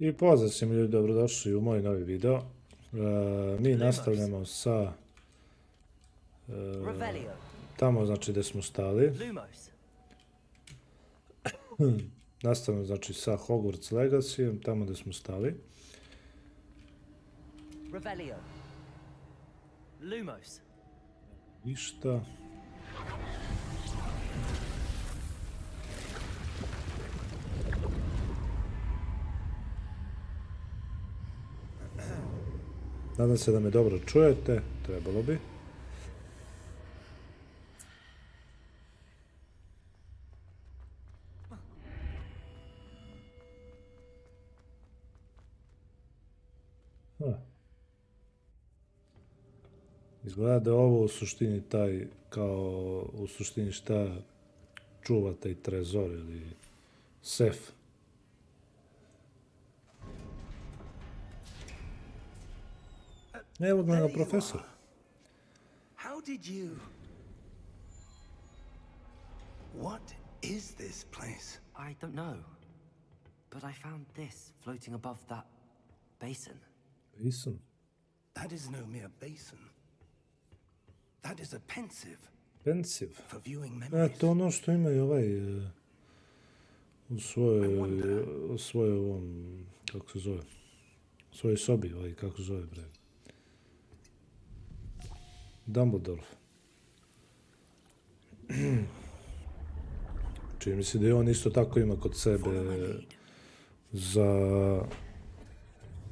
I pozdrav svim ljudi, dobrodošli u moj novi video. Mi nastavljamo sa tamo, znači, gdje smo stali. Nastavljamo, znači, sa Hogwarts Legacy, tamo gdje smo stali. Ništa. Nadam se da me dobro čujete, trebalo bi. Izgleda da je ovo u suštini taj, kao u suštini šta čuva taj trezor ili sef. Evo ga profesor. How did you? What is this place? I don't know. But I found this floating above that basin. Basin? That is no mere basin. That is a pensive. Pensive? For viewing memories. To ono što ima i ovaj u svojoj ovom, kako se zove, u svojoj sobi, ovaj, kako se zove, bre. Dumbledore. Čini mi se da je on isto tako ima kod sebe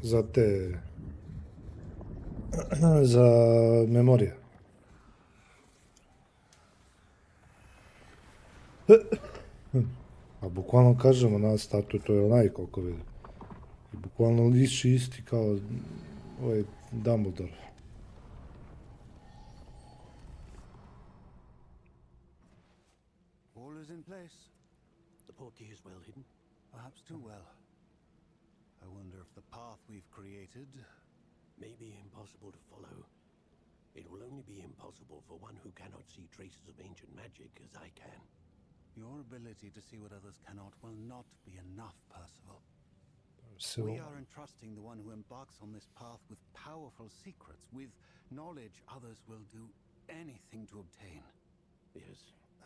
za te za memorije. A bukvalno kažemo na statu, to je onaj koliko vidim. I bukvalno liči isti kao ovaj Dumbledore. In place. The portkey is well hidden. Perhaps too well. I wonder if the path we've created may be impossible to follow. It will only be impossible for one who cannot see traces of ancient magic as I can. Your ability to see what others cannot will not be enough, Percival. So we are entrusting the one who embarks on this path with powerful secrets, with knowledge others will do anything to obtain. Yes.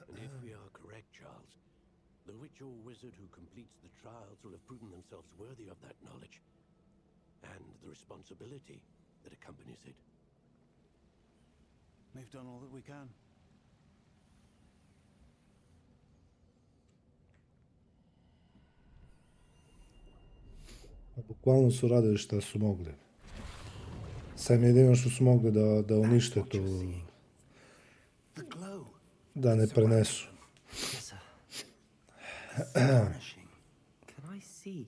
And if we are correct, Charles, the witch or wizard who completes the trials will have proven themselves worthy of that knowledge and the responsibility that accompanies it. We've done all that we can. Bukvalno su radili šta su mogli. Sam jedino što su mogli da unište to, da ne prenesu. Yes, sir. Can I see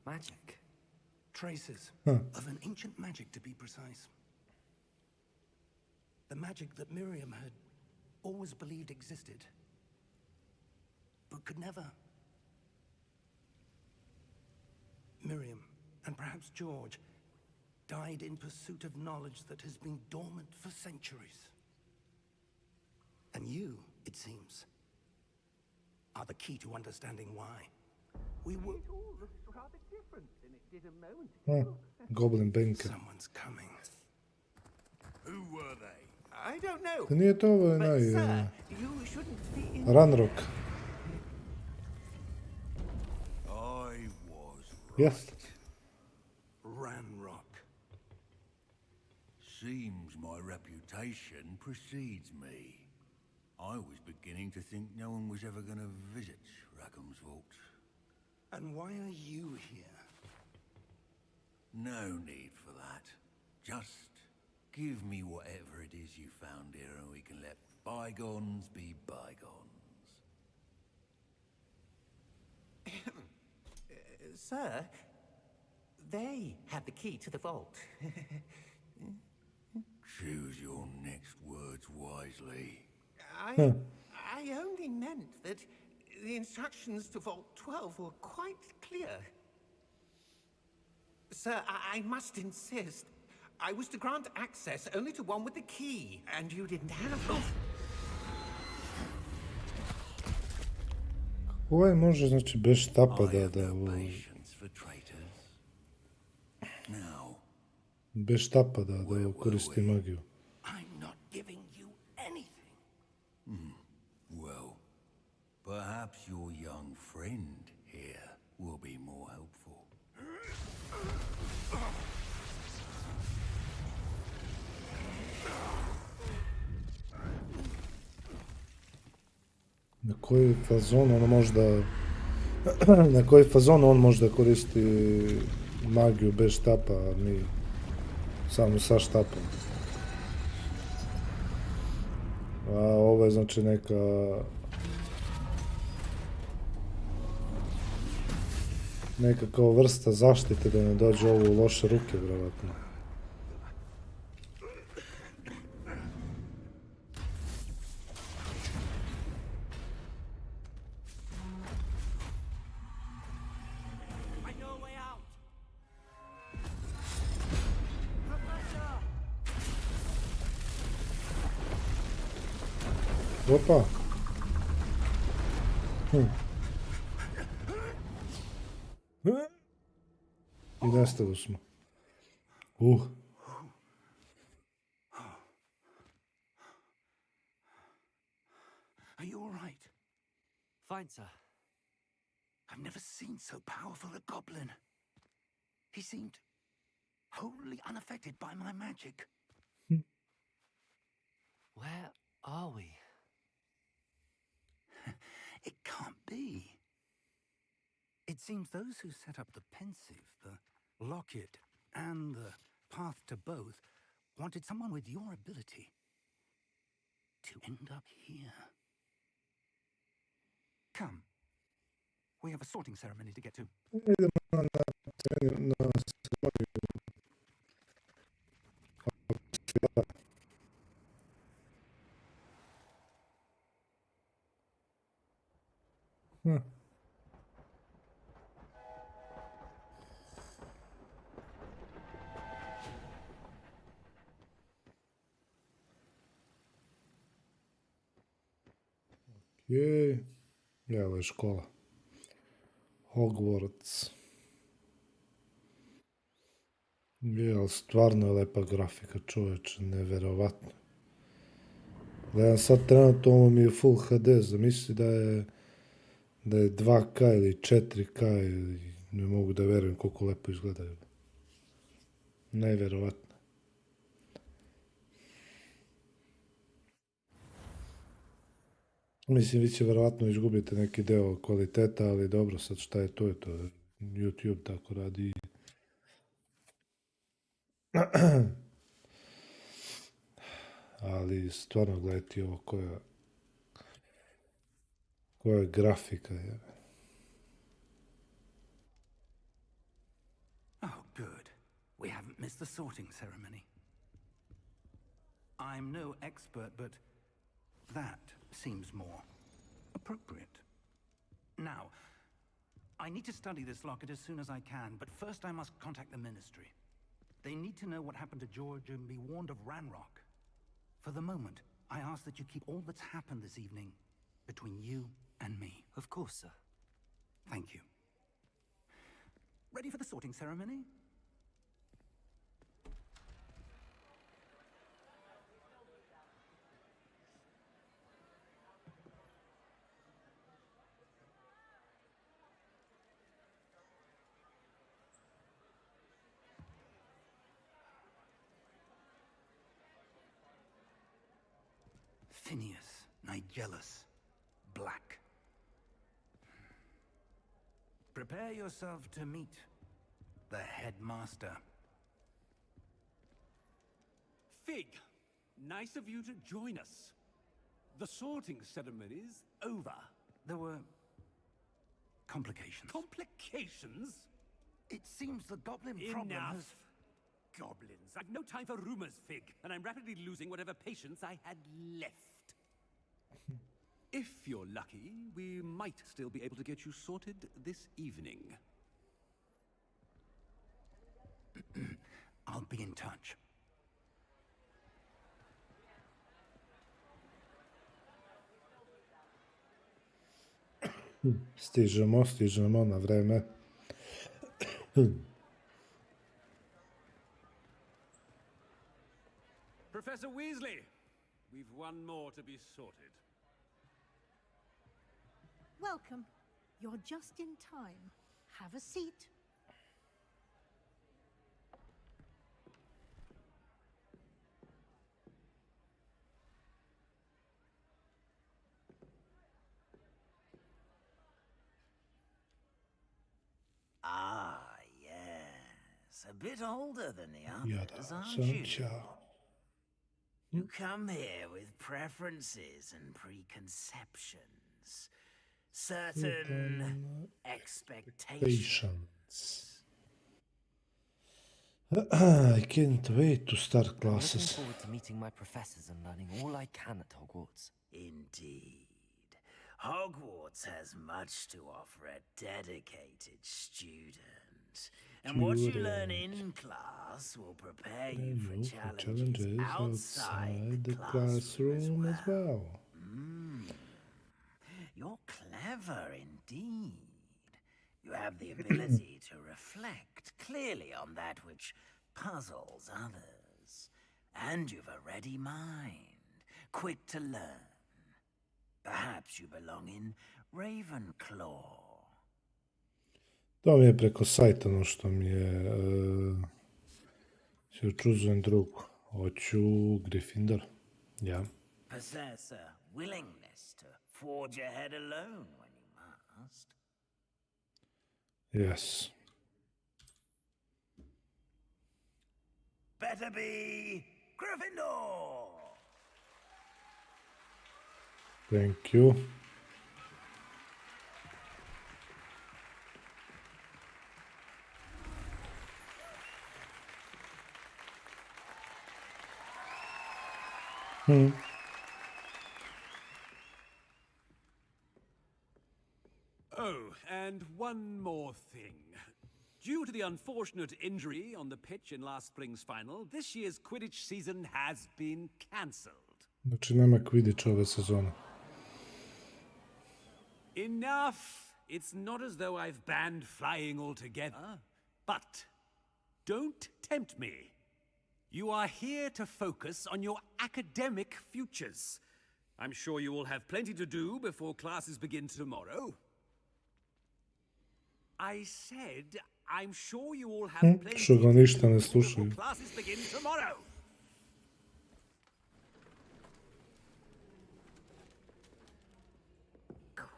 magic? Traces of an ancient magic, to be precise. The magic that Miriam had always believed existed, but could never. Miriam, and perhaps George, died in pursuit of knowledge that has been dormant for centuries. And you, it seems, are the key to understanding why. We were... It all looks rather different than it did a moment ago. Goblin banker. Someone's coming. Who were they? I don't know. To nije to ovaj But, naj... sir, you shouldn't be in... Ranrock. I was right. Jest. Ranrock. Seems my reputation precedes me. I was beginning to think no one was ever going to visit Rackham's vault. And why are you here? No need for that. Just give me whatever it is you found here and we can let bygones be bygones. Sir, they had the key to the vault. Choose your next words wisely. I only meant that the instructions to Vault 12 were quite clear. Sir, I must insist. I was to grant access only to one with the key, and you didn't have it. Ovaj može, znači, bez štapa da... now? Bez štapa da koristi magiju. I'm not giving you anything. Well, perhaps your young friend here will be more helpful. Na koji fazon on možda... Na koji fazon on možda koristi magiju bez štapa, a mi samo sa štapom. A ovo je znači neka... Neka kao vrsta zaštite da ne dođe ovo u loše ruke, vjerovatno. I know a way out. Opa! I nestali smo. Are you all right? Fine, sir. I've never seen so powerful a goblin. He seemed wholly unaffected by my magic. Where are we? It can't be. It seems those who set up the pensive, the locket, and the path to both wanted someone with your ability to end up here. Come. We have a sorting ceremony to get to. Jej. Evo je škola. Hogwarts. Je, ali stvarno je lepa grafika, čovječe, neverovatno. Gledam sad trenutno, ovo mi je Full HD, zamisli da je 2K ili 4K ili ne mogu da verujem koliko lepo izgledaju. Neverovatno. Mislim, vi će verovatno izgubiti neki deo kvaliteta, ali dobro, sad šta je to je YouTube tako radi. Ali stvarno gledajte ovo koja grafika je. Oh, good. We haven't missed the sorting ceremony. I'm no expert, but that seems more appropriate. Now, I need to study this locket as soon as I can, but first I must contact the Ministry. They need to know what happened to George and be warned of Ranrock. For the moment, I ask that you keep all that's happened this evening between you and me. Of course, sir. Thank you. Ready for the sorting ceremony? Phineas Nigellus Black. Prepare yourself to meet the headmaster. Fig, nice of you to join us. The sorting ceremony's over. There were complications. Complications? It seems the goblin problem Enough. has... Goblins. I've no time for rumors, Fig, and I'm rapidly losing whatever patience I had left. If you're lucky, we might still be able to get you sorted this evening. I'll be in touch. Stižemo na vreme. Professor Weasley, we've one more to be sorted. Welcome. You're just in time. Have a seat. Ah, yes. A bit older than the Ja others, da aren't sam you? ćao. You come here with preferences and preconceptions. Certain expectations. Patience. I can't wait to start I'm looking classes. forward to meeting my professors and learning all I can at Hogwarts. Indeed. Hogwarts has much to offer a dedicated student. And what you learn in class will prepare you for You for challenges outside the classroom as well. You're clever indeed. You have the ability to reflect clearly on that which puzzles others. And you've a ready mind, quick to learn. Perhaps you belong in Ravenclaw. To mi je preko sajta ono što mi je se čuzujem drug. Hoću Gryffindor. Ja. Possess a willingness to forge ahead alone when you must. Yes. Better be Gryffindor! Thank you. Oh, and one more thing. Due to the unfortunate injury on the pitch in last spring's final, this year's Quidditch season has been cancelled. Znači nema Quidditch ove sezone. Enough! It's not as though I've banned flying altogether. But don't tempt me. You are here to focus on your academic futures. I'm sure you will have plenty to do before classes begin tomorrow. I said, I'm sure you all have plenty Što ga to ništa ne do slušaju. before classes begin tomorrow.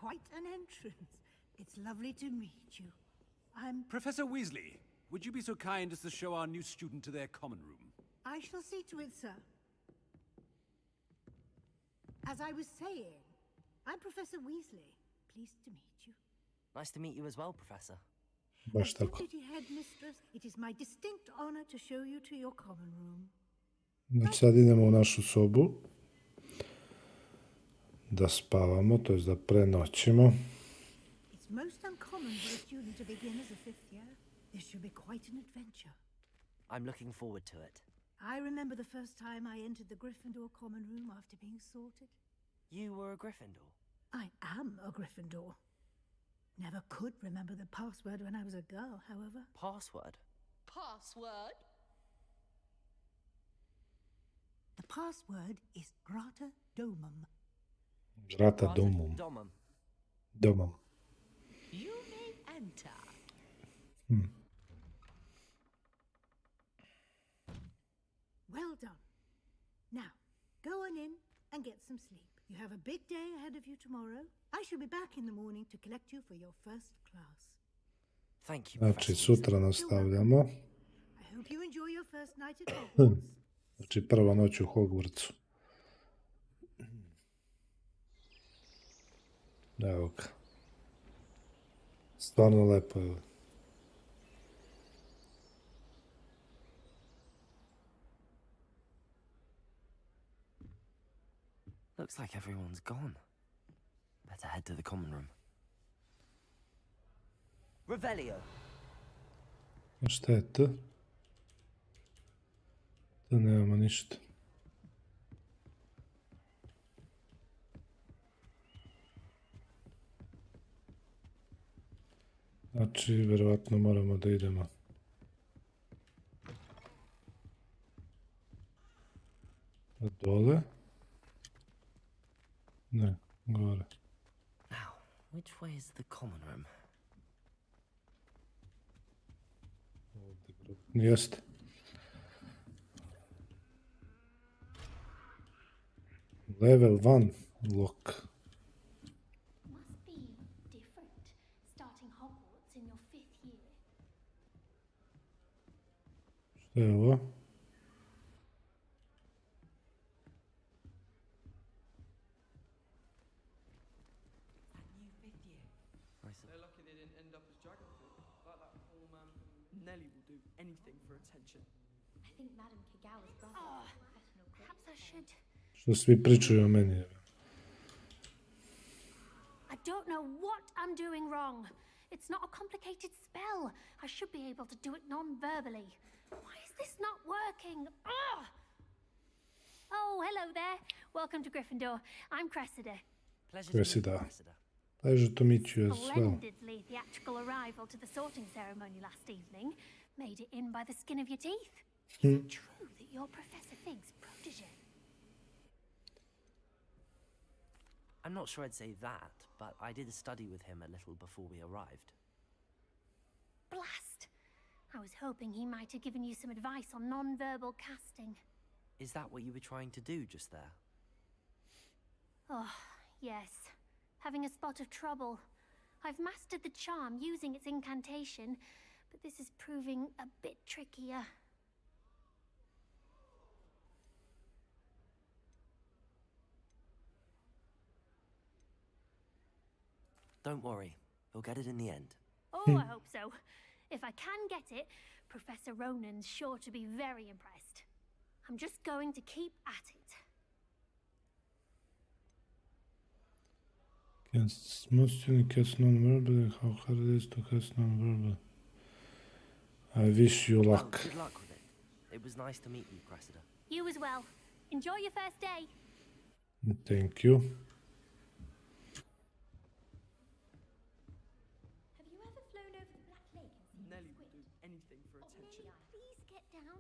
Quite an entrance. It's lovely to meet you. I'm... Professor Weasley, would you be so kind as to show our new student to their common room? I shall see to it, sir. As I was saying, I'm Professor Weasley. Pleased to meet you. Nice to meet you as well, Professor. Baš As tako. Deputy Headmistress, it is my distinct honor to show you to your common room. Znači sad idemo u našu sobu. Da spavamo, to jest da prenoćimo. It's most uncommon for a student to begin as a fifth year. This should be quite an adventure. I'm looking forward to it. I remember the first time I entered the Gryffindor common room after being sorted. You were a Gryffindor? I am a Gryffindor. Never could remember the password when I was a girl, however. Password? Password? The password is Grata Domum. Vrata domum. Domum. Domum. You may enter. Well done. Now, go on in and get some sleep. You have a big day ahead of you tomorrow. I shall be back in the morning to collect you for your first class. Thank you, Znači Professor. sutra nastavljamo. I hope you enjoy your first night at Hogwarts. Znači prva noć u Hogwartsu. Evo ga. Stvarno lepo je. Looks like everyone's gone. Better head to the common room. Revelio. A šta je to? To nemamo ništa. Znači, vjerovatno moramo da idemo. Dole? Ne, gore. Now, which way is the common room? Jeste. Level 1 lock. Must be different starting Hogwarts in your 5th year. Šta je ovo? They're lucky they didn't end up as dragon fruit, like that poor man from... Nelly will do anything for attention. I think Madame Kagawa's brother is a professional cook. Perhaps I should... Što svi pričaju o meni? I don't know what I'm doing wrong. It's not a complicated spell. I should be able to do it non-verbally. Why is this not working? Ugh! Oh, hello there. Welcome to Gryffindor. I'm Cressida. Cressida. Pleasure to meet you as well. Splendidly theatrical arrival to the sorting ceremony last evening. Made it in by the skin of your teeth. Is it true that you're Professor Fig's protege? I'm not sure I'd say that, but I did study with him a little before we arrived. Blast! I was hoping he might have given you some advice on non-verbal casting. Is that what you were trying to do just there? Oh, yes. Having a spot of trouble. I've mastered the charm using its incantation, but this is proving a bit trickier. Don't worry, you'll get it in the end. Oh, I hope so. If I can get it, Professor Ronan's sure to be very impressed. I'm just going to keep at it. Most unique cast non-verbal and how hard it is to cast non-verbal. I wish you luck. Well, good luck with it. It was nice to meet you, Cressida. You as well. Enjoy your first day. Thank you. Have you ever flown over the Black Lake and seen Nelly will do anything for attention. Please get down.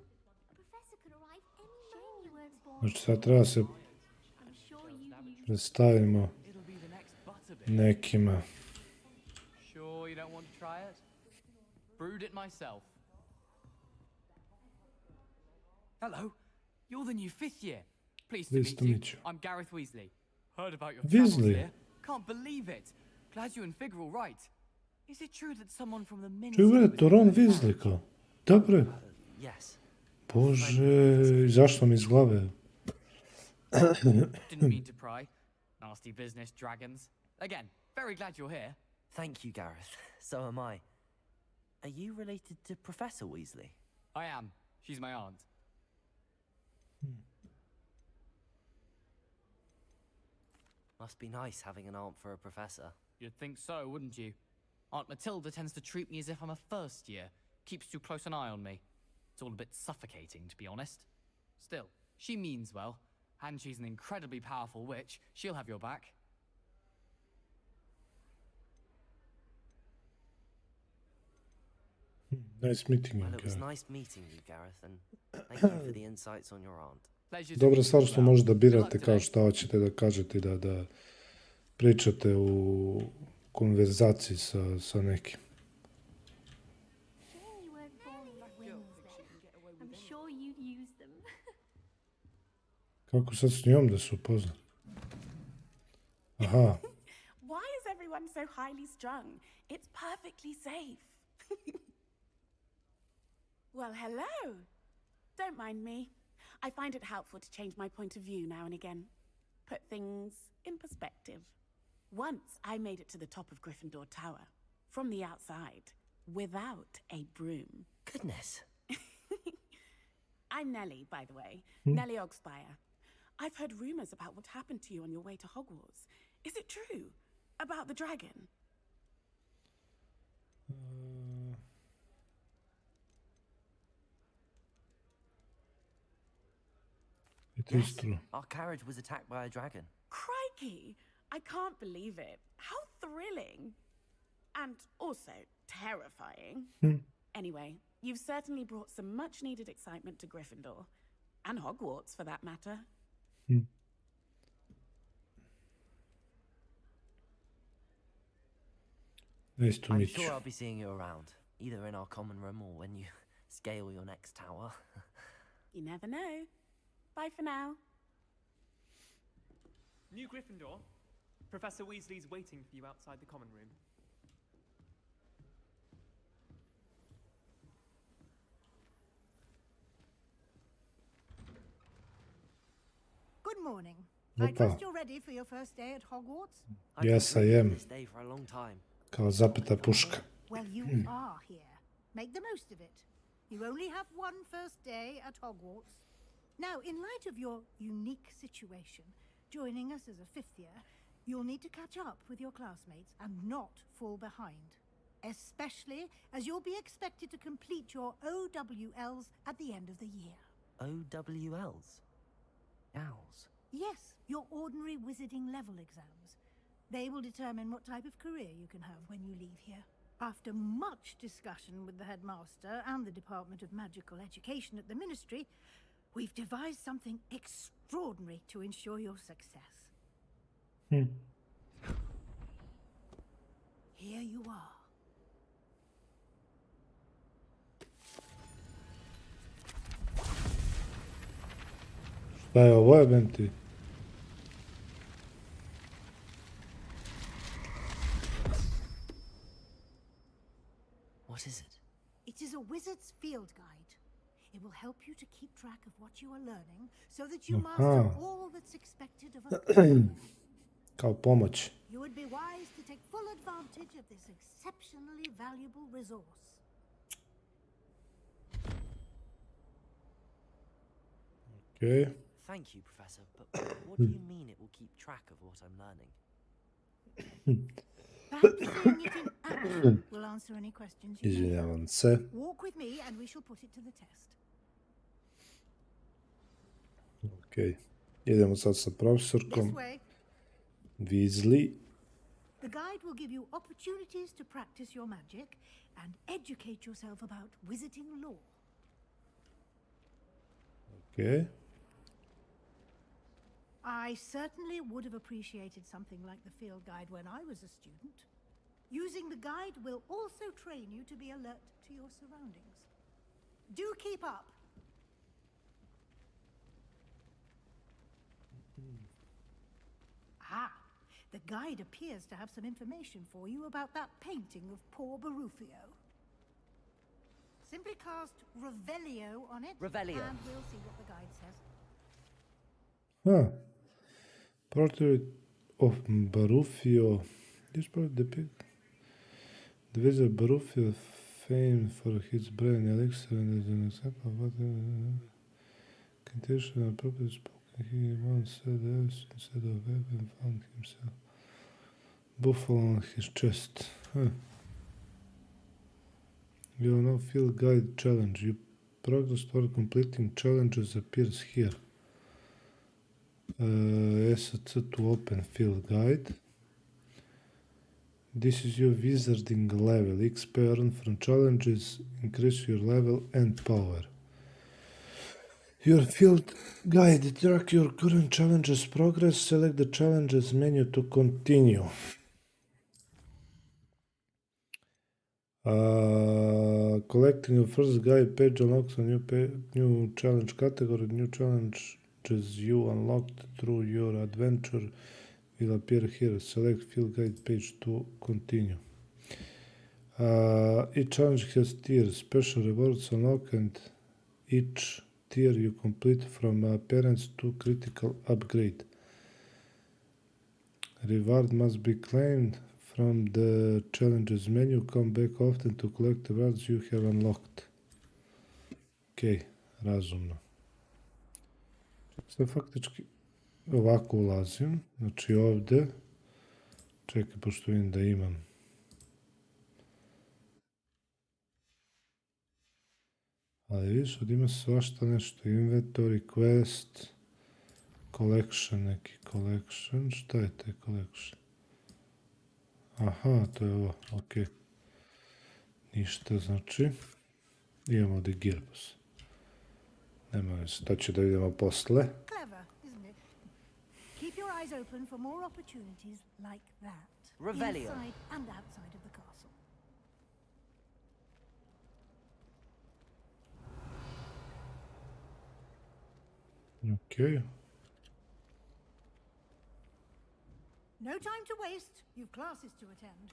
A professor could arrive any moment. You weren't born. Znači sad treba se I'm sure you predstavimo It'll be the next butterbeer. nekima. Sure you don't want to try it? Brewed it myself. Hello, you're the new 5th year. Pleased to meet you. I'm Gareth Weasley. Heard about your travels Weasley? here. Can't believe it. Glad you and Fig are all right. Is it true that someone from the Ministry... Čuj bre, to Ron Weasley kao. Dobre. Yes. Bože, zašto mi iz glave? Didn't mean to pry. Nasty business, dragons. Again, very glad you're here. Thank you, Gareth. So am I. Are you related to Professor Weasley? I am. She's my aunt. Must be nice having an aunt for a professor. You'd think so, wouldn't you? Aunt Matilda tends to treat me as if I'm a first year. Keeps too close an eye on me. It's all a bit suffocating, to be honest. Still, she means well. And she's an incredibly powerful witch. She'll have your back. Nice meeting you, Well, it was Gareth. nice meeting you, Gareth, and thank you for the insights on your aunt. Pleasure's Dobra meeting stvar you što well. možete da Good birate luck kao today. šta hoćete da kažete, da pričate u konverzaciji sa nekim. Shame you weren't born with wings then. I'm sure you'd use them. Kako sad s njom da se upozna? Aha, Why is everyone so highly strung? It's perfectly safe. Well, hello. Don't mind me. I find it helpful to change my point of view now and again. Put things in perspective. Once I made it to the top of Gryffindor Tower, from the outside, without a broom. Goodness. I'm Nellie, by the way. Nellie Ogspire. I've heard rumors about what happened to you on your way to Hogwarts. Is it true? About the dragon? it is true. Our carriage was attacked by a dragon. Crikey! I can't believe it. How thrilling. And also terrifying. Anyway, you've certainly brought some much-needed excitement to Gryffindor. And Hogwarts, for that matter. Nice to I'm meet sure you. I'll be seeing you around, either in our common room or when you scale your next tower. You never know. Bye for now. New Gryffindor. Professor Weasley's waiting for you outside the common room. Good morning. I trust you're ready for your first day at Hogwarts? Yes, I am. This day for a long time. Kao zapeta puška. Well, you are here. Make the most of it. You only have one first day at Hogwarts. Now, in light of your unique situation, joining us as a fifth year, you'll need to catch up with your classmates and not fall behind. Especially as you'll be expected to complete your OWLs at the end of the year. OWLs? Owls? Yes, your ordinary wizarding level exams. They will determine what type of career you can have when you leave here. After much discussion with the headmaster and the Department of Magical Education at the Ministry, we've devised something extraordinary to ensure your success. Here you are. Šta je ovo, jebem ti? What is it? It is a wizard's field guide. It will help you to keep track of what you are learning so that you master all that's expected of a career. Kao pomoć. You would be wise to take full advantage of this exceptionally valuable resource. Okay. Thank you, Professor, but what do you mean it will keep track of what I'm learning? Perhaps seeing it in action will answer any questions you may have. Izvinjavam se. Walk with me and we shall put it to the test. Ok. Idemo sad sa profesorkom. This way. Weasley. The guide will give you opportunities to practice your magic and educate yourself about wizarding lore. Ok. I certainly would have appreciated something like the field guide when I was a student. Using the guide will also train you to be alert to your surroundings. Do keep up. Ah, the guide appears to have some information for you about that painting of poor Barufio. Simply cast Revelio on it, Revelio. and we'll see what the guide says. Huh. Portrait of Barufio. This part depict the wizard Barufio, famed for his brain elixir, and as an example of what condition and purpose spoken, he once said else instead of web and found himself buffalo on his chest. Huh. You will now field guide challenge. Your progress toward completing challenges appears here. SC to open field guide. This is your wizarding level. XP earned from challenges increase your level and power. Your field guide track your current challenges progress. Select the challenges menu to continue. Collecting your first guide page unlocks a new challenge category. New challenges you unlocked through your adventure will appear here. Select field guide page to continue. Each challenge has tiers. Special rewards unlock, and each tier you complete from appearance to critical upgrade. Reward must be claimed from the challenges menu. Come back often to collect the rewards you have unlocked. Ok, razumno. Sve faktički ovako ulazim. Znači ovdje. Čekaj, pošto vidim da imam. Ali vidiš, ovdje ima svašta nešto. Inventory, quest, collection, neki collection. Šta je taj collection? Aha, to je ovo, ok. Ništa, znači. Imamo ovdje girbus. Nema veze, to će da vidimo posle. Clever, isn't it? your eyes open for more opportunities like that. Revelio. Inside and outside of the castle. Okay. No time to waste. You've classes to attend.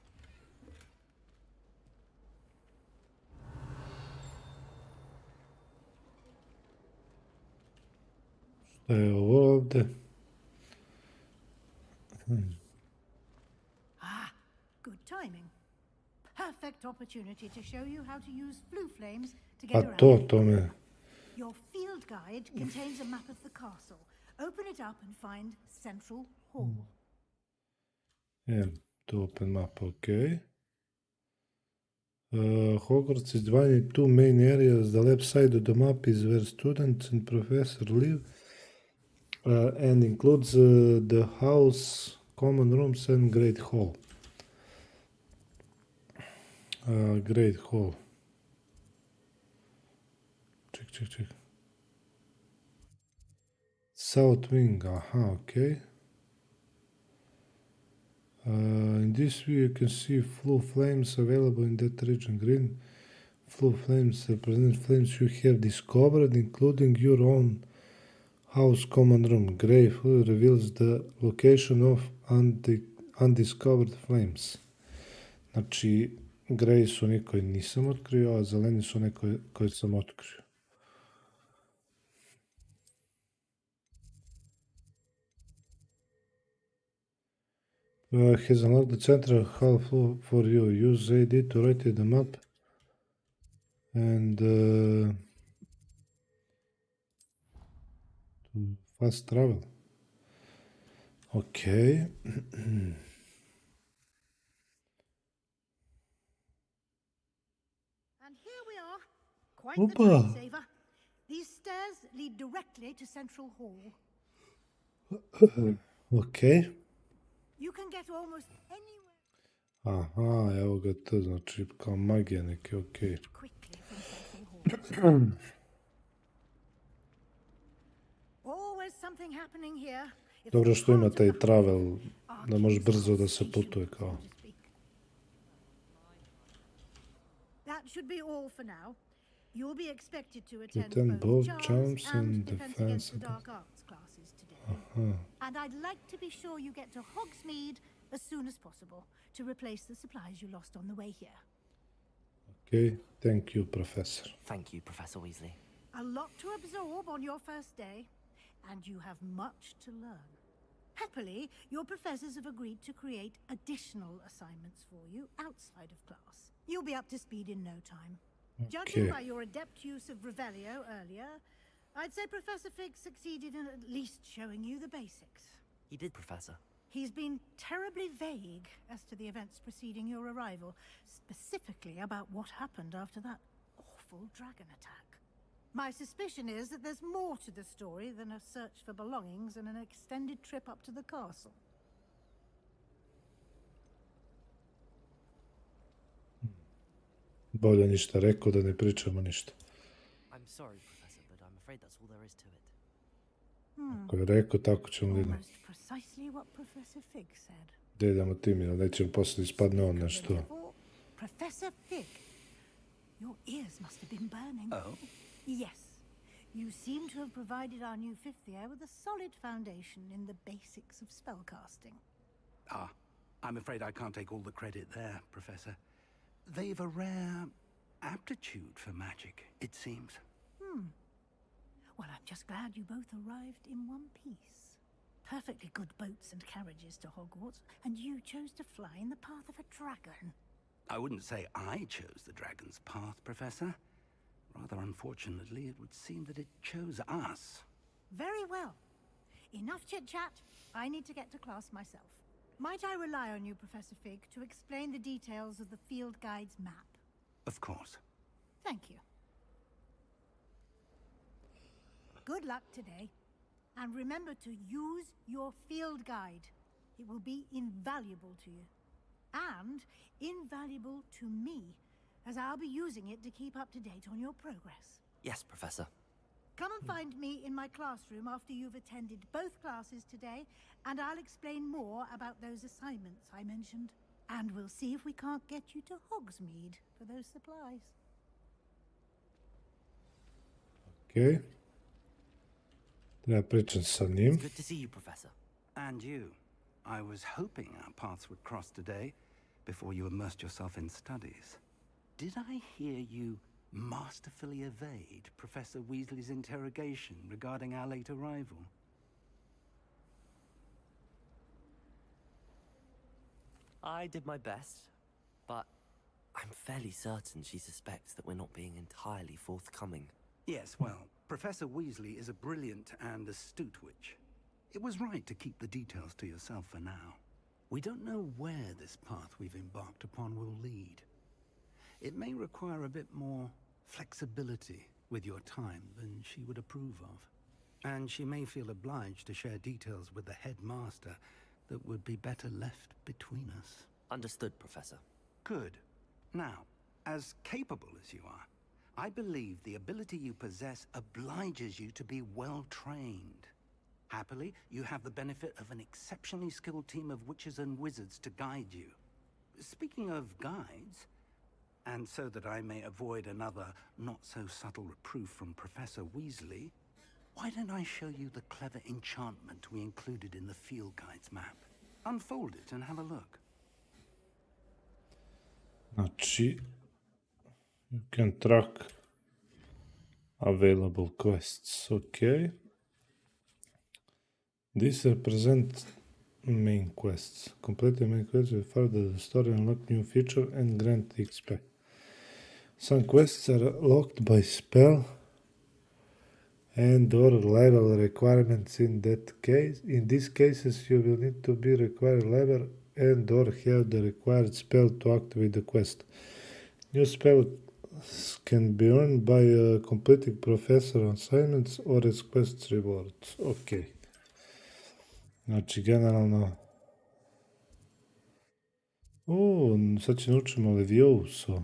Šta je ovo ovde? Good timing. Perfect opportunity to show you how to use flue flames to get A around. to me. Your field guide contains a map of the castle. Open it up and find Central Hall. To open map, okay. Hogwarts is divided into two main areas. The left side of the map is where students and professors live, and includes the house, common rooms, and Great Hall. Great Hall. Check. South wing, okay. In this view you can see flue flames available in that region. Green flue flames represent flames you have discovered, including your own house common room. Grey flue reveals the location of undiscovered flames. Znači, grey su oni koji nisam otkrio, a zeleni su oni koji sam otkrio. Has unlocked the central hall floor for you. Use AD to rotate the map and to fast travel. Okay. And here we are. Quite the time saver. These stairs lead directly to Central Hall. Okay. You can get almost anywhere Aha, evo ga to, znači kao magija neke, okej. quickly from Central Hall. Always something happening here. It's Dobro the što ima heart of taj the travel, da može brzo da se putuje kao. That should be all for now. You'll be expected to attend Attend both both charms charms and and defense defense against the against- dark arts classes today. And I'd like to be sure you get to Hogsmeade as soon as possible to replace the supplies you lost on the way here. Okay, thank you, Professor. Thank you, Professor Weasley. A lot to absorb on your first day, and you have much to learn. Happily, your professors have agreed to create additional assignments for you outside of class. You'll be up to speed in no time. Judging by your adept use of Revelio earlier, I'd say Professor Fig succeeded in at least showing you the basics. He did, Professor. He's been terribly vague as to the events preceding your arrival, specifically about what happened after that awful dragon attack. My suspicion is that there's more to the story than a search for belongings and an extended trip up to the castle. Bolje ništa rekao da ne pričamo ništa. I'm sorry, Professor, but I'm afraid that's all there is to it. Ako je rekao, tako ćemo vidjeti. Almost precisely what Professor Fig said. Gdje idemo tim, ili nećemo poslije ispadne on nešto. Professor Fig, your ears must have been burning. Oh? Yes. You seem to have provided our new fifth year with a solid foundation in the basics of spellcasting. I'm afraid I can't take all the credit there, Professor. They've a rare aptitude for magic, it seems. Well, I'm just glad you both arrived in one piece. Perfectly good boats and carriages to Hogwarts, and you chose to fly in the path of a dragon. I wouldn't say I chose the dragon's path, Professor. Rather unfortunately, it would seem that it chose us. Very well. Enough chit-chat. I need to get to class myself. Might I rely on you, Professor Fig, to explain the details of the field guide's map? Of course. Thank you. Good luck today. And remember to use your field guide. It will be invaluable to you. And invaluable to me, as I'll be using it to keep up to date on your progress. Yes, Professor. Come and find me in my classroom after you've attended both classes today, and I'll explain more about those assignments I mentioned. And we'll see if we can't get you to Hogsmeade for those supplies. Okay. Treba pričam sa njim. Good to see you, Professor. And you. I was hoping our paths would cross today, before you immersed yourself in studies. Did I hear you masterfully evade Professor Weasley's interrogation regarding our late arrival? I did my best, but I'm fairly certain she suspects that we're not being entirely forthcoming. Yes, well, Professor Weasley is a brilliant and astute witch. It was right to keep the details to yourself for now. We don't know where this path we've embarked upon will lead. It may require a bit more flexibility with your time than she would approve of. And she may feel obliged to share details with the headmaster that would be better left between us. Understood, Professor. Good. Now, as capable as you are, I believe the ability you possess obliges you to be well trained. Happily, you have the benefit of an exceptionally skilled team of witches and wizards to guide you. Speaking of guides, and so that I may avoid another not-so-subtle reproof from Professor Weasley, why don't I show you the clever enchantment we included in the field guide's map? Unfold it and have a look. Znači, you can track available quests. Okay. These represent main quests. Complete the main quests will further the story, unlock new feature, and grant XP. Some quests are locked by spell and or level requirements. In these cases, you will need to be required level and or have the required spell to activate the quest. New spells can be earned by completing professor assignments or as quest rewards. Okay. Znači, generalno... sad će naučimo Levioso.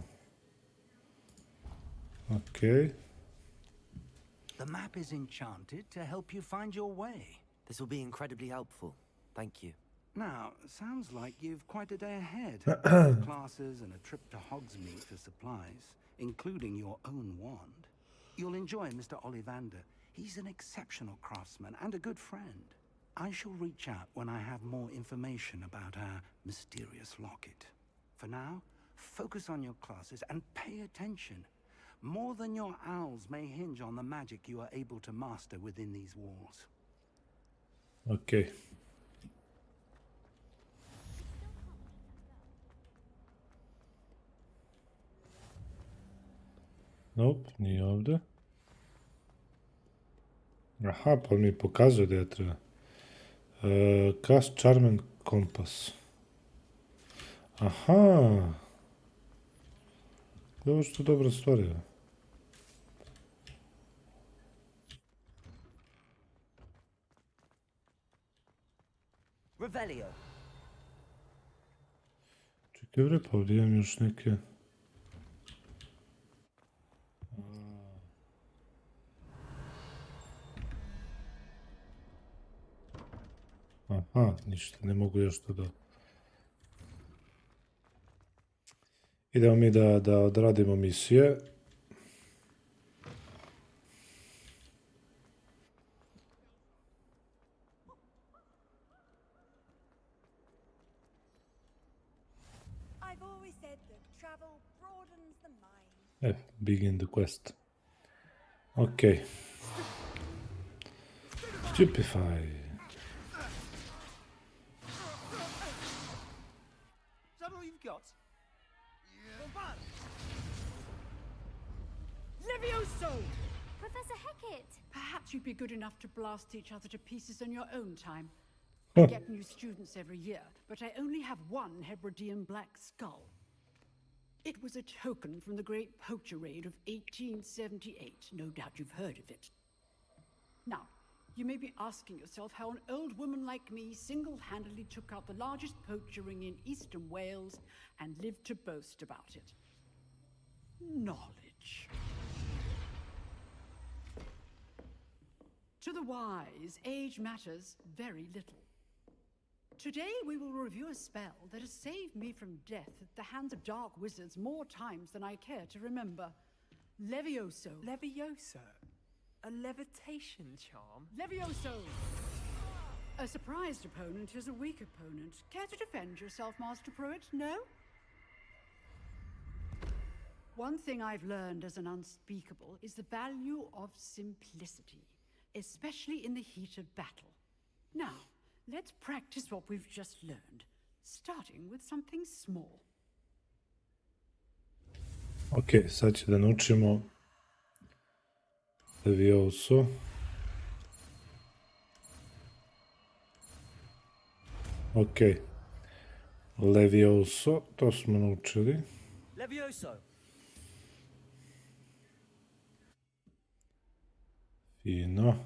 Okay. The map is enchanted to help you find your way. This will be incredibly helpful. Thank you. Now, sounds like you've quite a day ahead. Classes and a trip to Hogsmeade for supplies, including your own wand. You'll enjoy Mr. Ollivander. He's an exceptional craftsman and a good friend. I shall reach out when I have more information about our mysterious locket. For now, focus on your classes and pay attention. More than your owls may hinge on the magic you are able to master within these walls. Okay. Nope, nije ovdje. Aha, pa mi pokazuje da je treba. Cast Charm Kompas. Aha. Ovo što dobra stvar je. Revelio. Čekaj bre, pa ovdje imam još neke... Aha, ništa, ne mogu još to da... Idemo mi da odradimo misije. Begin the quest. Okay. Stupefy. Is that all you've got? Levioso! Professor Hecat! Perhaps you'd be good enough to blast each other to pieces in your own time. I get new students every year, but I only have one Hebridean black skull. It was a token from the Great Poacher Raid of 1878. No doubt you've heard of it. Now, you may be asking yourself how an old woman like me single-handedly took out the largest poacher ring in eastern Wales and lived to boast about it. To the wise, age matters very little. Today we will review a spell that has saved me from death at the hands of dark wizards more times than I care to remember. Levioso. Levioso? A levitation charm? Levioso! A surprised opponent is a weak opponent. Care to defend yourself, Master Pruitt? No? One thing I've learned as an unspeakable is the value of simplicity, especially in the heat of battle. Now, let's practice what we've just learned, starting with something small. Ok, sad će da naučimo Levioso. Ok. Levioso, to smo naučili. Levioso. Fino.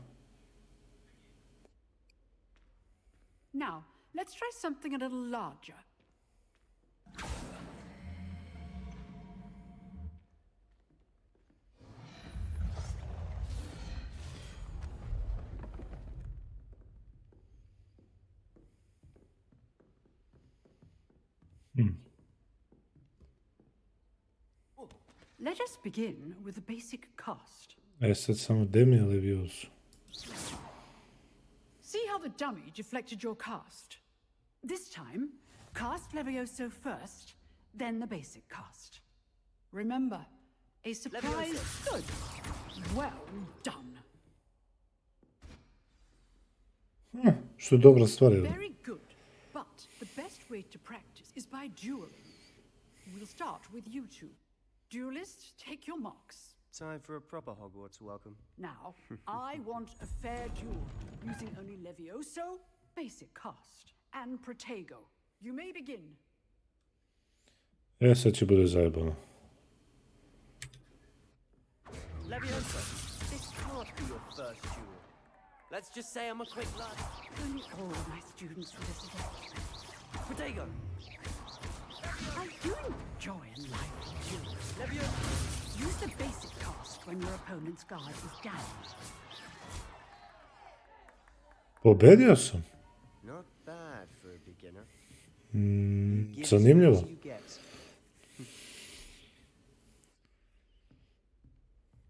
Now, let's try something a little larger. Let us begin with the basic cast. Sad samo Demi Levioso. See how the dummy deflected your cast? This time, cast Levioso first, then the basic cast. Remember, a surprise. Good. Well done. Što je dobra stvar, evo. Very good. But the best way to practice is by dueling. We'll start with you two. Duelists, take your marks. Time for a proper Hogwarts welcome. Now, I want a fair duel, using only Levioso, basic cast, and Protego. You may begin. Sad će bude zajebano. Levioso, this can't be your first duel. Let's just say I'm a quick lad. Only all my students will listen. Protego. I do enjoy a lively duel. Levioso. Use the basic cast when your opponent's guard is down. Pobedio sam. Not bad for a beginner. Zanimljivo.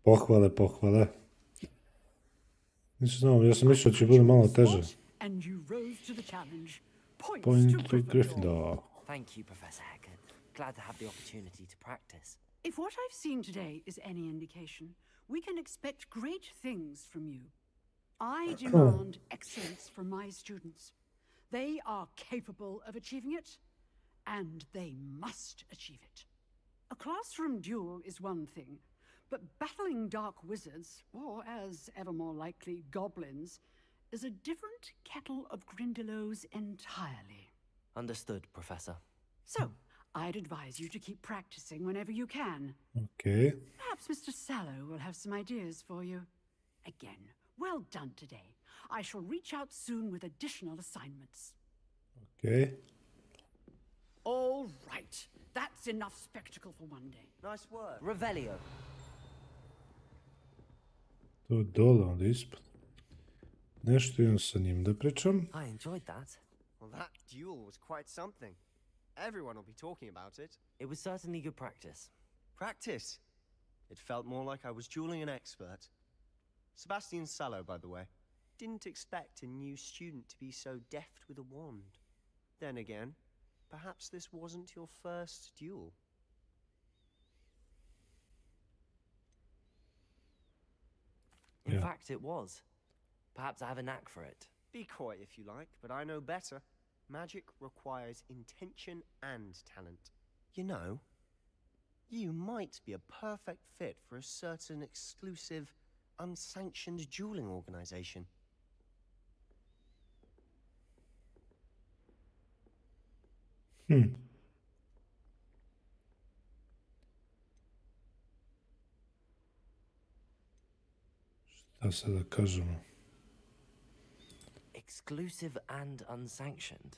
Pohvale, pohvale. Nisam znao, ja sam mislio da će bude malo teže. And you rose to the challenge. Point to Gryffindor. Thank you, Professor Hecat. Glad to have the opportunity to practice. If what I've seen today is any indication, we can expect great things from you. I demand excellence from my students. They are capable of achieving it, and they must achieve it. A classroom duel is one thing, but battling dark wizards, or as ever more likely, goblins, is a different kettle of Grindylows entirely. Understood, Professor. So, I'd advise you to keep practicing whenever you can. Okay. Perhaps Mr. Sallow will have some ideas for you. Again, well done today. I shall reach out soon with additional assignments. Okay. All right. That's enough spectacle for one day. Nice work. Revelio. To je dole onda ispod. Nešto imam sa njim da pričam. I enjoyed that. Well, that duel was quite something. Everyone will be talking about it. It was certainly good practice. Practice? It felt more like I was dueling an expert. Sebastian Sallow, by the way. Didn't expect a new student to be so deft with a wand. Then again, perhaps this wasn't your first duel. In fact, it was. Perhaps I have a knack for it. Be coy if you like, but I know better. Magic requires intention and talent. You know, you might be a perfect fit for a certain exclusive, unsanctioned dueling organization. Šta sad da kažemo? Exclusive and unsanctioned.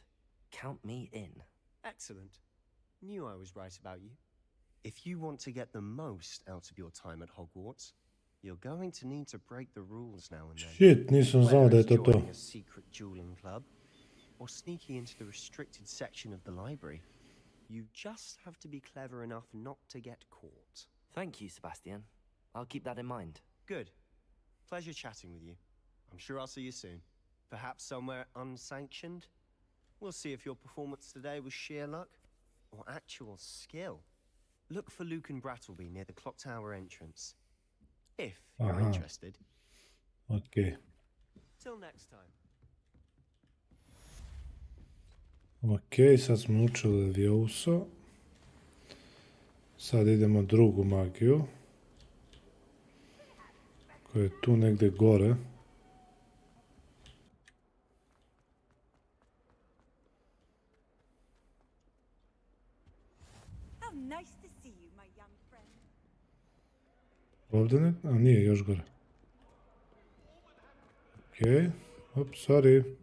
Count me in. Excellent. Knew I was right about you. If you want to get the most out of your time at Hogwarts, You're going to need to break the rules now and then. Shit, nisam znao da je to to. Joining a secret dueling club, or sneaking into the restricted section of the library. You just have to be clever enough not to get caught. Thank you, Sebastian. I'll keep that in mind. Good. Pleasure chatting with you. I'm sure I'll see you soon. Perhaps somewhere unsanctioned? We'll see if your performance today was sheer luck or actual skill. Look for Luke and Brattleby near the clock tower entrance. If you're interested. Ok. Till next time. Ok, sad smo učili Levioso. Sad idemo drugu magiju. Koja je tu negdje gore. Ovdje ne? A nije, još gore. Ok. Op, sorry.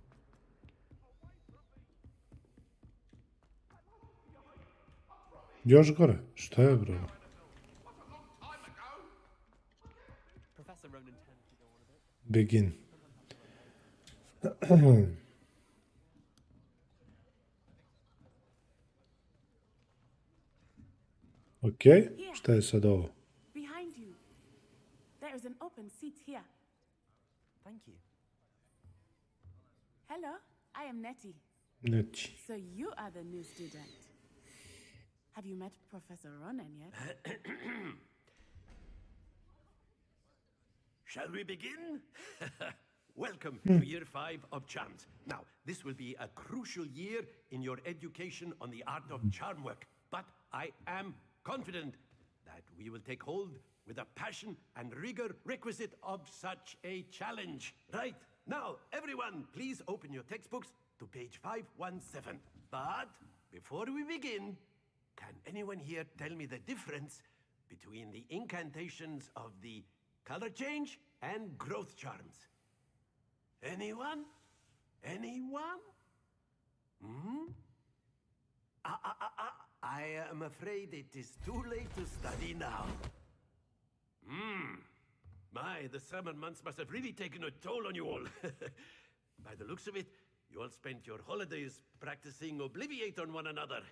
Još gore. Šta je, bro? Begin. Ok, šta je sad ovo? Behind you. There is an open seat here. Thank you. Hello, I am Nettie. Nettie. So you are the new student. Have you met Professor Ronan yet? Shall we begin? Welcome to year 5 of charms. Now, this will be a crucial year in your education on the art of charm work, but I am confident that we will take hold with a passion and rigor requisite of such a challenge. Right, now, everyone, please open your textbooks to page 517. But before we begin, can anyone here tell me the difference between the incantations of the color change and growth charms? Anyone? Anyone? I am afraid it is too late to study now. My, the summer months must have really taken a toll on you all. By the looks of it, you all spent your holidays practicing Obliviate on one another.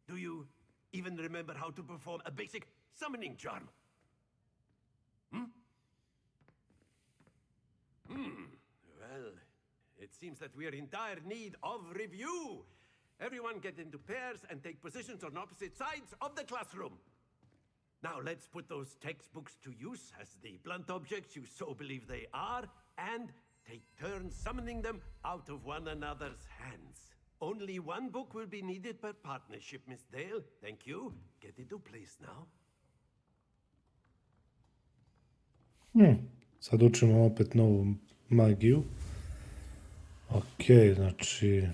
Do you even remember how to perform a basic summoning charm? Well, it seems that we are in dire need of review. Everyone get into pairs and take positions on opposite sides of the classroom. Now let's put those textbooks to use as the blunt objects you so believe they are, and take turns summoning them out of one another's hands. Only one book will be needed per partnership, Miss Dale. Thank you. Get into place now. Sad učimo opet novu magiju. Ok, znači...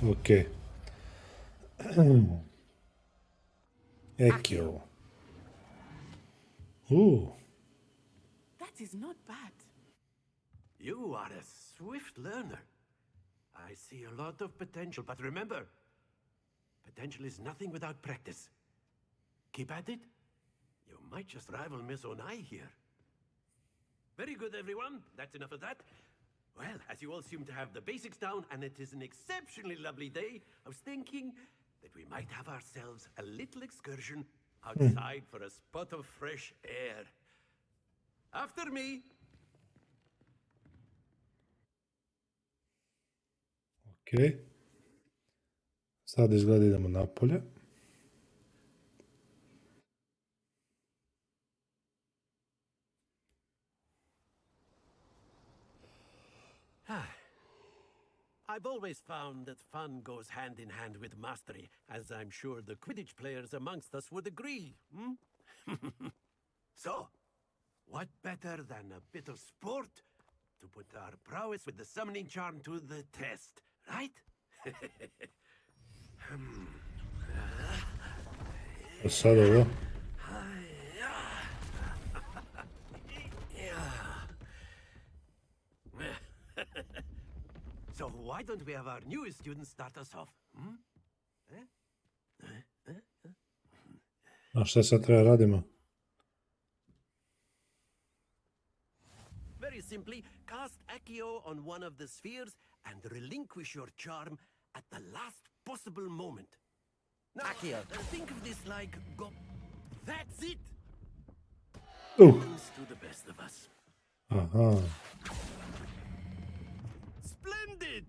Ok. Ekio. That is not bad. You are a swift learner. I see a lot of potential, but remember, potential is nothing without practice. Keep at it. You might just rival Miss Onai here. Very good, everyone. That's enough of that. Well, as you all seem to have the basics down, and it is an exceptionally lovely day, I was thinking that we might have ourselves a little excursion outside for a spot of fresh air. After me. Ok. Sad izgleda idemo napolje. I've always found that fun goes hand in hand with mastery, as I'm sure the Quidditch players amongst us would agree. So, what better than a bit of sport to put our prowess with the summoning charm to the test, right? Sad ovo. So why don't we have our newest students start us off? A šta sad treba radimo? Very simply, cast Accio on one of the spheres and relinquish your charm at the last possible moment. Now, Accio. Think of this like That's it! Happens to the best of us. Aha. Splendid!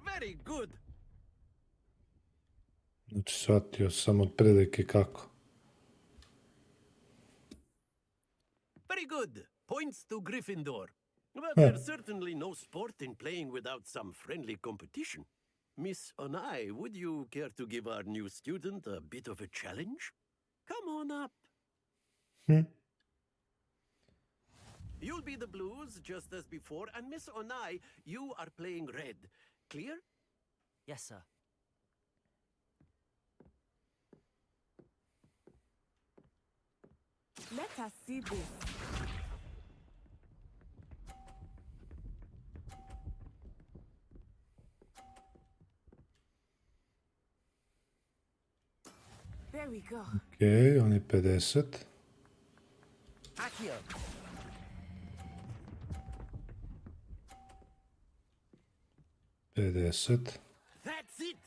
Very good. Znači, shvatio sam otprilike kako. Very good. Points to Gryffindor. But there's certainly no sport in playing without some friendly competition. Miss Onai, would you care to give our new student a bit of a challenge? Come on up. You'll be the blues, just as before, and Miss Onai, you are playing red. Clear? Yes, sir. Let us see this. There we go. Okej, on je 50. Accio. Pedeset. That's it.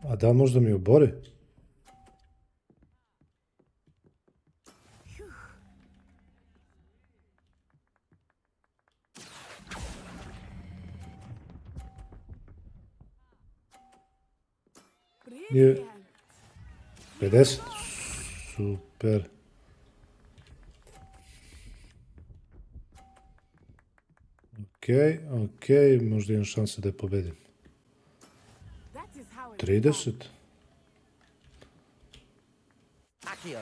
A da, možda mi obori? Je 50. Super. Okej, možda imam šanse da je pobedim. 30. Accio.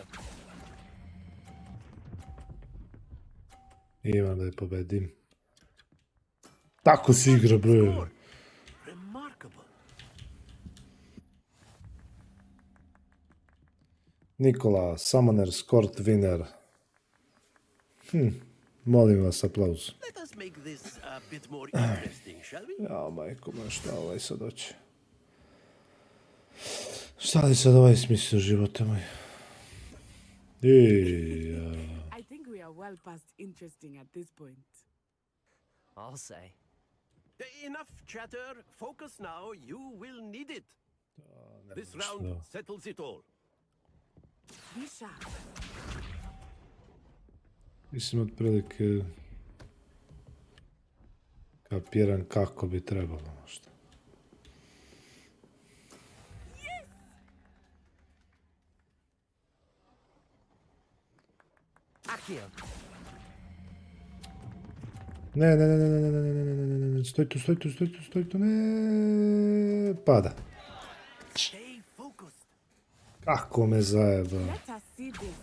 Imam da je pobedim. Tako se igra, bre. Nikola, Summoner, Court Winner. Molim vas, aplauz. Let us make this a bit more interesting, shall we? Ja, majko, ma šta ovaj sad hoće? Šta li sad ovaj smislio života moj? I think we are well past interesting at this point. I'll say. Enough chatter. Focus now. You will need it. This round settles it all. Be sharp. Mislim, otprilike kapiram kako bi trebalo možda. Accio. Ne, stoj tu, ne, pada. Kako me zajeba. Let us see this.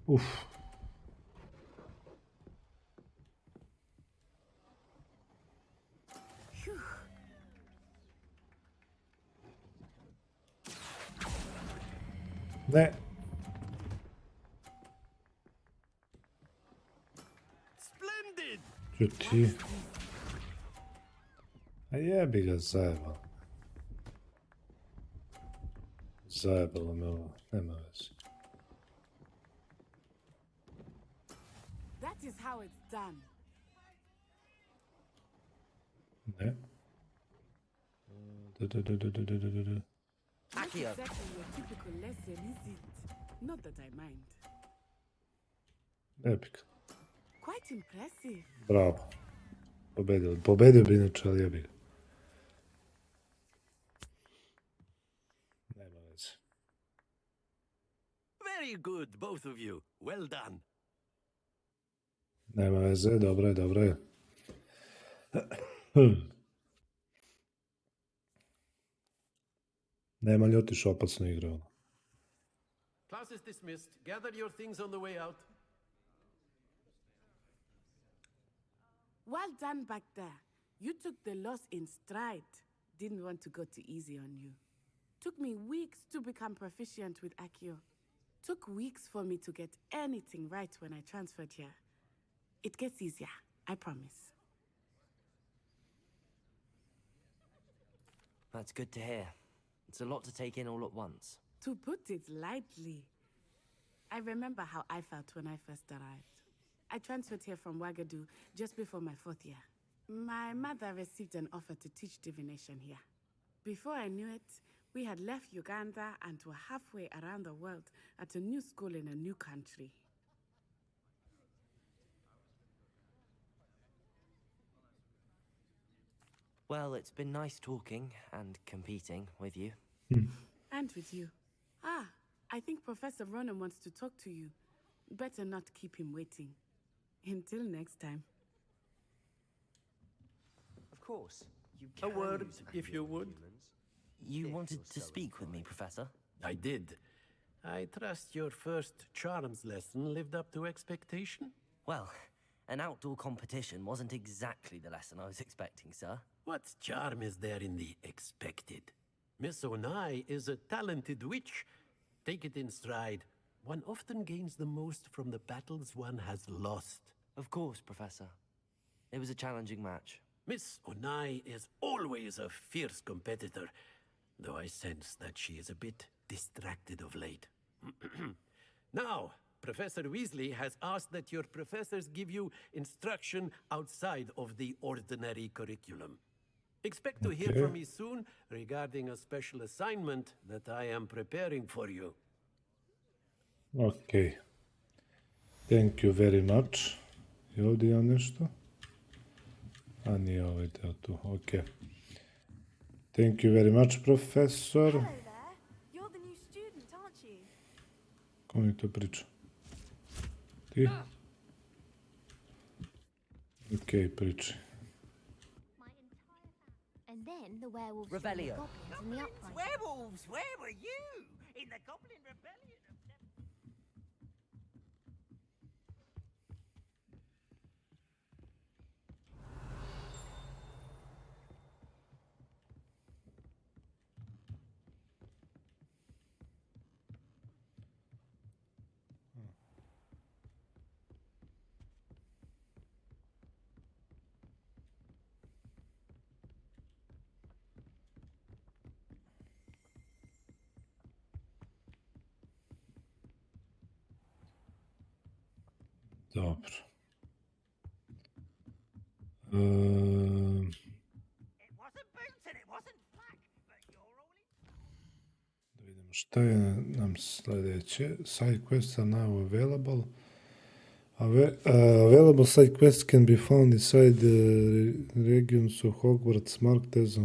Uf. Ne. Splendid. Čuti. A jebi ga zajebalo. Zajebalo me ovo. Nema veze. That is how it's done. Ne. Not exactly your typical lesson, is it? Not that I mind. Epik. Quite impressive. Bravo. Pobedio bi inače, ali jebi ga. Nema veze. Very good, both of you. Well done. Nema veze, dobro je. Nema li otišao opasno igrao? Class is dismissed. Gather your things on the way out. Well done back there. You took the loss in stride. Didn't want to go too easy on you. Took me weeks to become proficient with Accio. Took weeks for me to get anything right when I transferred here. It gets easier, I promise. That's good to hear. It's a lot to take in all at once. To put it lightly, I remember how I felt when I first arrived. I transferred here from Wagadu just before my 4th year. My mother received an offer to teach divination here. Before I knew it, we had left Uganda and were halfway around the world at a new school in a new country. Well, it's been nice talking and competing with you. And with you. I think Professor Ronan wants to talk to you. Better not keep him waiting. Until next time. Of course. A word, if you would. You wanted to speak with me, Professor? I did. I trust your first charms lesson lived up to expectation? Well, an outdoor competition wasn't exactly the lesson I was expecting, sir. What charm is there in the expected? Miss Onai is a talented witch. Take it in stride. One often gains the most from the battles one has lost. Of course, Professor. It was a challenging match. Miss Onai is always a fierce competitor, though I sense that she is a bit distracted of late. Now, Professor Weasley has asked that your professors give you instruction outside of the ordinary curriculum. Expect to hear from me soon regarding a special assignment that I am preparing for you. Okay. Thank you very much. Je ovdje ja nešto? A nije ovaj deo tu. Okay. Thank you very much, professor. Hello there. You're the new student, aren't you? Ko mi to priča? Ti? Ok, priči. And then the werewolves Revelio. and the goblins and the uprising. Werewolves, where were you? In the Goblin Rebellion of... Dobro. Da vidimo šta je nam sljedeće. Side quests are now available. Available side quests can be found inside the regions of Hogwarts marked as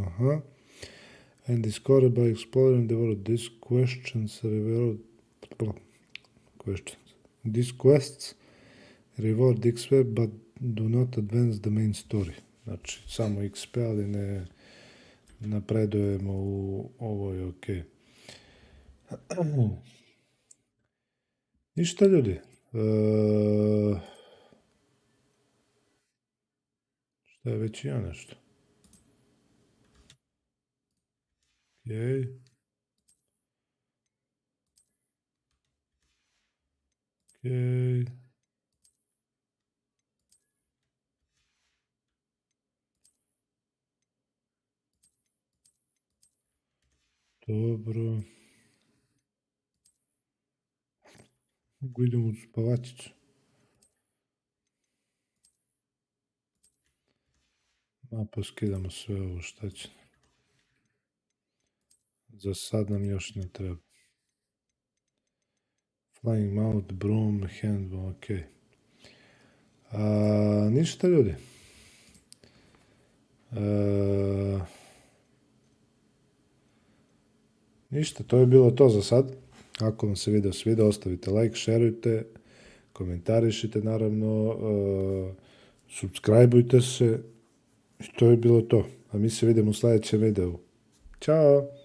and discovered by exploring the world. These quests reward XP but do not advance the main story. Znači, samo XP, ali ne napredujemo u ovoj, ok. Ništa, ljudi. Šta je već ja nešto? Ok. Ok. Dobro. Idemo u spavačicu. Pa skidamo sve ovo šta će. Za sad nam još ne treba. Flying mount, broom, handball, ok. Ništa, ljudi. Ništa, to je bilo to za sad. Ako vam se video svidio, ostavite like, šerujte, komentarišite naravno, subscribeujte se i to je bilo to. A mi se vidimo u sljedećem videu. Ćao!